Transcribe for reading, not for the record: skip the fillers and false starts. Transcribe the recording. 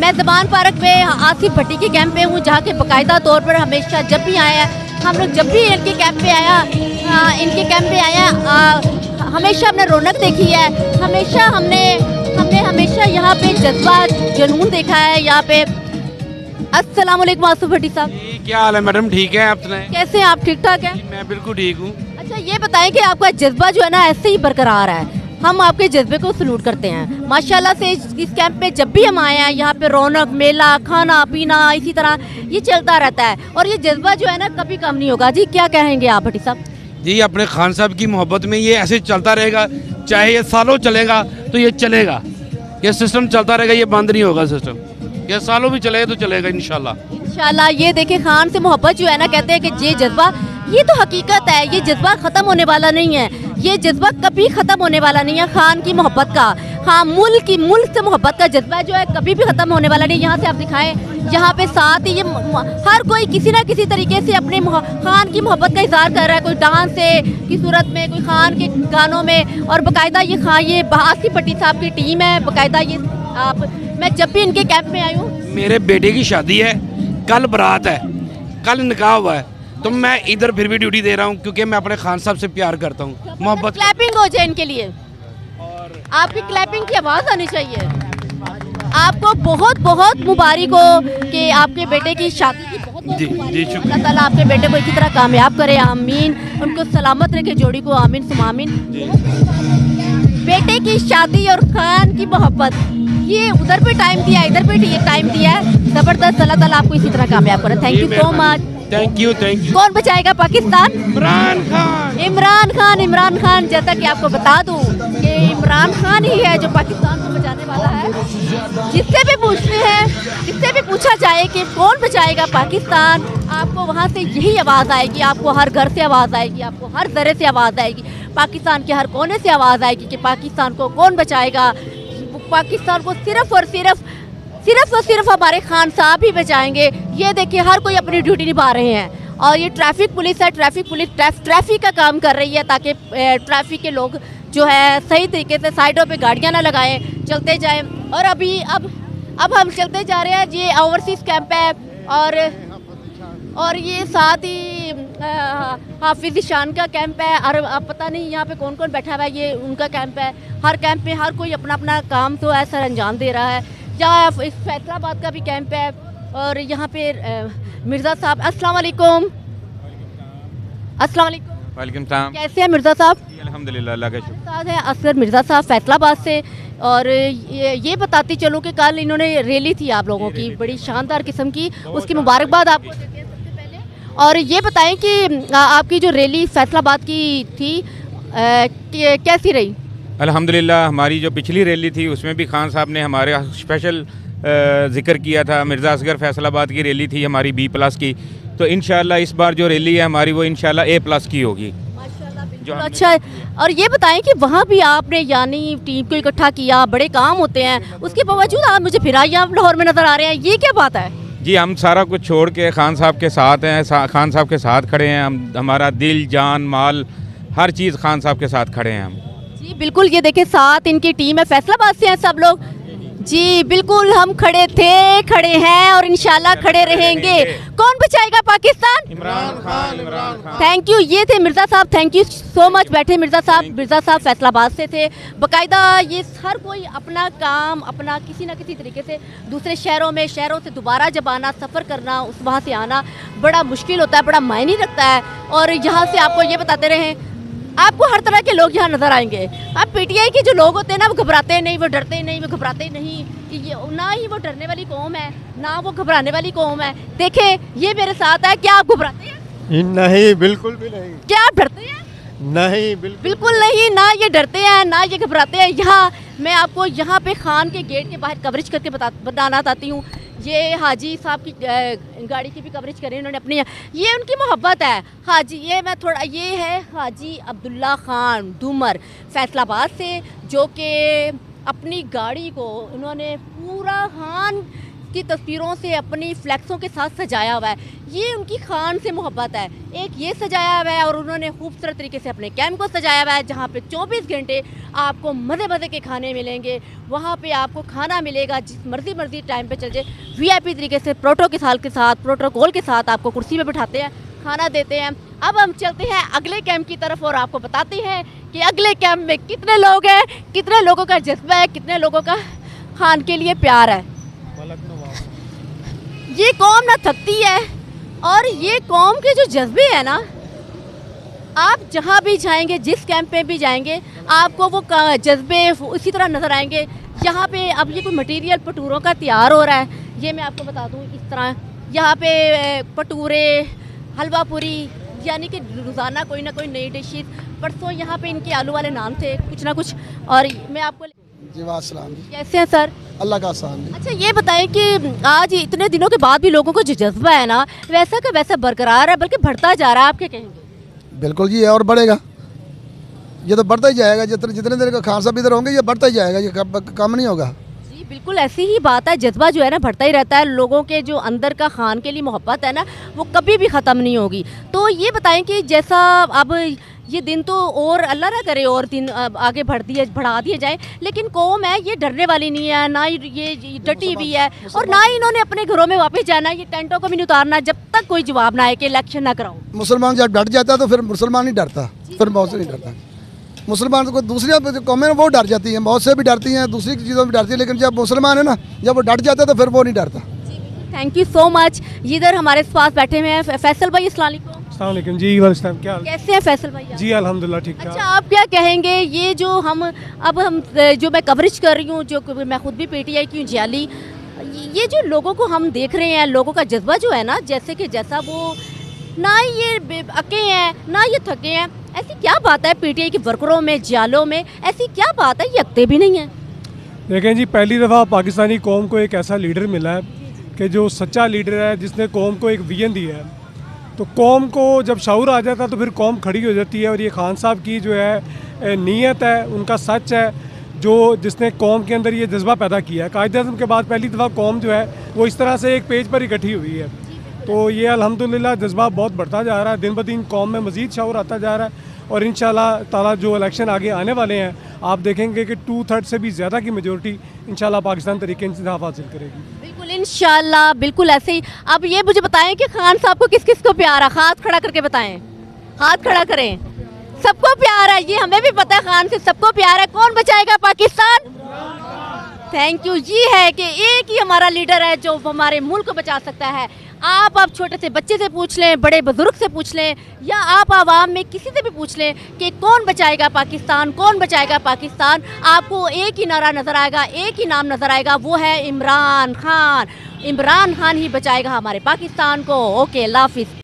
मैं ज़मान पार्क में आसिफ भट्टी के कैंप पे हूँ, जहाँ के बाकायदा तौर पर हमेशा जब भी आए हैं हम लोग, जब भी इनके कैंप पे आया हमेशा हमने रौनक देखी है। हमेशा हमने हमेशा यहाँ पे जज्बा जुनून देखा है यहाँ पे। अस्सलाम वालेकुम आसिफ भट्टी साहब। क्या हाल है मैडम? ठीक है, आप सुनाएं? कैसे हैं आप? ठीक ठाक हैं? मैं बिल्कुल ठीक हूँ। अच्छा ये बताएं कि आपका जज्बा जो है ना ऐसे ही बरकरार है। हम आपके जज्बे को सलूट करते हैं माशाल्लाह से। इस कैंप पे जब भी हम आए हैं यहाँ पे रौनक, मेला, खाना पीना इसी तरह ये चलता रहता है और ये जज्बा जो है ना कभी कम नहीं होगा। जी क्या कहेंगे आप भट्टी साहब? जी अपने खान साहब की मोहब्बत में ये ऐसे चलता रहेगा, चाहे ये सालों चलेगा तो ये चलेगा। ये सिस्टम चलता रहेगा, ये बंद नहीं होगा सिस्टम। ये सालों भी चलेगा तो चलेगा इंशाल्लाह। इंशाल्लाह। ये देखिए खान से मोहब्बत जो है ना, कहते हैं कि ये जज्बा, ये तो हकीकत है, ये जज्बा ख़त्म होने वाला नहीं है। ये जज्बा कभी ख़त्म होने वाला नहीं है खान की मोहब्बत का। हाँ, मुल्क से मोहब्बत का जज्बा जो है कभी भी ख़त्म होने वाला नहीं। यहाँ से आप दिखाएं, यहाँ पे साथ ही ये हर कोई किसी ना किसी तरीके से अपने खान की मोहब्बत का इजहार कर रहा है। कोई डांस से की सूरत में, कोई खान के गानों में, और बाकायदा ये आसिफ भट्टी साहब की टीम है बाकायदा। ये मैं जब भी इनके कैंप में आई हूँ, मेरे बेटे की शादी है, कल बारात है, कल निकाह हुआ है, तो मैं इधर फिर भी ड्यूटी दे रहा हूँ क्योंकि मैं अपने खान साहब से प्यार करता हूँ। मोहब्बत क्लैपिंग हो जाए इनके लिए, और आपकी क्लैपिंग की आवाज़ आनी चाहिए। आपको बहुत बहुत मुबारक हो कि आपके बेटे की शादी की बहुत जी जी शुक्रिया। अल्लाह ताला आपके बेटे को इसी तरह कामयाब करे, आमीन। उनको सलामत रखे जोड़ी को, आमीन सुम आमीन। बेटे की शादी और खान की मोहब्बत, ये उधर पे टाइम दिया, इधर पे टाइम दिया है, ज़बरदस्त। अल्लाह ताला आपको इसी तरह कामयाब करे। Thank you so much. Thank you. कौन बचाएगा पाकिस्तान? इमरान खान। इमरान खान। जैसा कि आपको बता दूं कि इमरान खान ही है जो पाकिस्तान को बचाने वाला है। जिससे भी पूछते हैं, जिससे भी पूछा जाए कि कौन बचाएगा पाकिस्तान, आपको वहाँ से यही आवाज़ आएगी। आपको हर घर से आवाज़ आएगी, आपको हर जरे से आवाज़ आएगी, पाकिस्तान के हर कोने से आवाज़ आएगी कि पाकिस्तान को कौन बचाएगा। पाकिस्तान को सिर्फ और सिर्फ हमारे खान साहब ही बचाएंगे। ये देखिए हर कोई अपनी ड्यूटी निभा रहे हैं और ये ट्रैफिक पुलिस है। ट्रैफिक का काम कर रही है ताकि ट्रैफिक के लोग जो है सही तरीके से साइडों पे गाड़ियां ना लगाएं, चलते जाएं। और अब हम चलते जा रहे हैं। ये ओवरसीज़ कैंप है और ये साथ ही हाफिज ईशान का कैंप है। और अब पता नहीं यहाँ पे कौन कौन बैठा हुआ है, ये उनका कैंप है। हर कैंप में हर कोई अपना अपना काम तो है सर अंजाम दे रहा है। यहाँ फैसलाबाद का भी कैंप है और यहाँ पे मिर्ज़ा साहब। अस्सलाम वालेकुम। अस्सलाम वालेकुम। वालेकुम सलाम। कैसे हैं मिर्ज़ा साहब? अल्हम्दुलिल्लाह, अल्लाह का शुक्र। साथ हैं असगर मिर्ज़ा साहब फैसलाबाद से। और ये बताती चलूँ कि कल इन्होंने रैली थी आप लोगों की, बड़ी शानदार किस्म की, उसकी मुबारकबाद आपको देते हैं सबसे पहले। और ये बताएं कि आपकी जो रैली फैसलाबाद की थी कैसी रही? अल्हम्दुलिल्लाह, हमारी जो पिछली रैली थी उसमें भी खान साहब ने हमारे स्पेशल जिक्र किया था। मिर्ज़ा असगर फैसलाबाद की रैली थी हमारी B+ की, तो इंशाल्लाह इस बार जो रैली है हमारी वो इंशाल्लाह A+ की होगी। जो अच्छा। और ये बताएं कि वहाँ भी आपने यानी टीम को इकट्ठा किया, बड़े काम होते हैं, उसके बावजूद आप मुझे फिर यहाँ लाहौर में नज़र आ रहे हैं, ये क्या बात है? जी हम सारा कुछ छोड़ के खान साहब के साथ हैं, खान साहब के साथ खड़े हैं हम। हमारा दिल, जान, माल, हर चीज़ खान साहब के साथ खड़े हैं हम। जी बिल्कुल। ये देखें साथ इनकी टीम है, फैसलाबाद से हैं सब लोग। जी बिल्कुल, हम खड़े थे, खड़े हैं और इंशाल्लाह खड़े रहेंगे। कौन बचाएगा पाकिस्तान? इमरान खान। Thank you. ये थे मिर्ज़ा साहब, थैंक यू सो मच। बैठे मिर्ज़ा साहब फैसलाबाद से थे बाकायदा। ये हर कोई अपना काम अपना किसी ना किसी तरीके से दूसरे शहरों से दोबारा जब आना, सफ़र करना, उस वहाँ से आना बड़ा मुश्किल होता है, बड़ा मायने रखता है। और यहाँ से आपको ये बताते रहे, आपको हर तरह के लोग यहाँ नज़र आएंगे। अब PTI के जो लोग होते हैं ना, वो घबराते नहीं, वो डरते नहीं, वो घबराते नहीं। ये ना ही वो डरने वाली कौम है, ना वो घबराने वाली कौम है। देखें ये मेरे साथ है। क्या आप घबराते हैं? नहीं, बिल्कुल भी नहीं। क्या आप डरते हैं? नहीं, बिल्कुल नहीं। ना ये डरते हैं ना ये घबराते हैं। यहाँ मैं आपको यहाँ पे खान के गेट के बाहर कवरेज करके बताना चाहती हूँ। ये हाजी साहब की गाड़ी की भी कवरेज करें इन्होंने अपनी, ये उनकी मोहब्बत है। हाजी ये है हाजी अब्दुल्ला खान डूमर फैसलाबाद से, जो कि अपनी गाड़ी को उन्होंने पूरा खान उसकी तस्वीरों से अपनी फ्लैक्सों के साथ सजाया हुआ है। ये उनकी खान से मोहब्बत है। एक ये सजाया हुआ है और उन्होंने खूबसूरत तरीके से अपने कैंप को सजाया हुआ है, जहाँ पे 24 घंटे आपको मज़े मज़े के खाने मिलेंगे। वहाँ पे आपको खाना मिलेगा जिस मर्जी टाइम पे चल जाए। VIP तरीके से प्रोटोकॉल के साथ आपको कुर्सी पे बिठाते हैं, खाना देते हैं। अब हम चलते हैं अगले कैंप की तरफ और आपको बताते हैं कि अगले कैंप में कितने लोग हैं, कितने लोगों का जज्बा है, कितने लोगों का खान के लिए प्यार है। ये कौम ना थकती है और ये कौम के जो जज्बे है ना, आप जहाँ भी जाएंगे, जिस कैंप पे भी जाएंगे, आपको वो जज्बे उसी तरह नज़र आएंगे। यहाँ पे अब ये कोई मटेरियल पटूरों का तैयार हो रहा है, ये मैं आपको बता दूँ। इस तरह यहाँ पे पटूरे, हलवा पूरी, यानी कि रोज़ाना कोई ना कोई नई डिशेस। परसों यहाँ पे इनके आलू वाले नान थे, कुछ ना कुछ। और मैं आपको जी वासलाम जी, कैसे हैं सर? अल्लाह का आसान जी। अच्छा ये बताएं कि आज इतने दिनों के बाद भी लोगों को जो जज्बा है ना, वैसा का वैसा बरकरार है, बल्कि बढ़ता जा रहा है। आप क्या कहेंगे? बिल्कुल जी, और बढ़ेगा। ये तो बढ़ता ही जाएगा, जितने जितने देर का खान साहब इधर होंगे ये बढ़ता ही जाएगा, ये कम नहीं होगा। जी बिल्कुल ऐसी ही बात है। जज्बा जो है ना बढ़ता ही रहता है। लोगों के जो अंदर का खान के लिए मोहब्बत है ना, वो कभी भी ख़त्म नहीं होगी। तो ये बताएं कि जैसा अब ये दिन तो और अल्लाह ना करे और दिन आगे बढ़ा दिए जाए, लेकिन कौम है ये डरने वाली नहीं है, ना ये डटी हुई है, और ना ही इन्होंने अपने घरों में वापस जाना, ये टेंटों को भी नहीं उतारना जब तक कोई जवाब ना आए कि इलेक्शन ना कराओ। मुसलमान जब डट जाता है तो फिर मुसलमान नहीं डरता, फिर बहुत से नहीं डरता। मुसलमान को दूसरी कौमें वो डर जाती हैं, बहुत से भी डरती हैं, दूसरी चीज़ों में डरती है, लेकिन जब मुसलमान है ना, जब वो डट जाता है तो फिर वो नहीं डरता। Thank you so much. इधर हमारे पास बैठे हुए हैं फैसल भाई। अस्सलाम वालेकुम। जी वालेकुम, क्या हाल? कैसे हैं फैसल भाई? जी अल्हम्दुलिल्लाह ठीक अच्छा ठाक। आप क्या कहेंगे, ये जो हम जो मैं कवरेज कर रही हूँ, जो मैं खुद भी PTI की हूँ जियाली, ये जो लोगों को हम देख रहे हैं, लोगों का जज्बा जो है ना, जैसे कि जैसा वो ना ये अके हैं ना ये थके हैं, ऐसी क्या बात है PTI के वर्करों में, जियालों में, ऐसी क्या बात है ये अकते भी नहीं हैं? देखें जी, पहली दफ़ा पाकिस्तानी कौम को एक ऐसा लीडर मिला है कि जो सच्चा लीडर है, जिसने कौम को एक विजन दिया है। तो कौम को जब शऊर आ जाता है तो फिर कौम खड़ी हो जाती है। और ये खान साहब की जो है नीयत है, उनका सच है, जो जिसने कौम के अंदर ये जज्बा पैदा किया है। कायद-ए-आज़म के बाद पहली दफ़ा कौम जो है वो इस तरह से एक पेज पर इकट्ठी हुई है। तो ये अल्हम्दुलिल्लाह जज्बा बहुत बढ़ता जा रहा है, दिन ब दिन कौम में मज़ीद शऊर आता जा रहा है। और इंशाल्लाह ताला जो इलेक्शन आगे आने वाले हैं, आप देखेंगे कि 2/3 से भी ज़्यादा की मेजोरिटी इंशाल्लाह पाकिस्तान तरीके इंसाफ हासिल करेगी। बिल्कुल इंशाल्लाह, बिल्कुल ऐसे ही। अब ये मुझे बताएं कि खान साहब को किस किस को प्यार है? हाथ खड़ा करके बताएं, हाथ खड़ा करें। सबको प्यार है, ये हमें भी पता है, खान से सबको प्यार है। कौन बचाएगा पाकिस्तान? Thank you. ये है कि एक ही हमारा लीडर है जो हमारे मुल्क को बचा सकता है। आप छोटे से बच्चे से पूछ लें, बड़े बुजुर्ग से पूछ लें, या आप आवाम में किसी से भी पूछ लें कि कौन बचाएगा पाकिस्तान, कौन बचाएगा पाकिस्तान, आपको एक ही नारा नज़र आएगा, एक ही नाम नज़र आएगा, वो है इमरान खान। इमरान खान ही बचाएगा हमारे पाकिस्तान को। ओके, अल्लाह हाफिज़।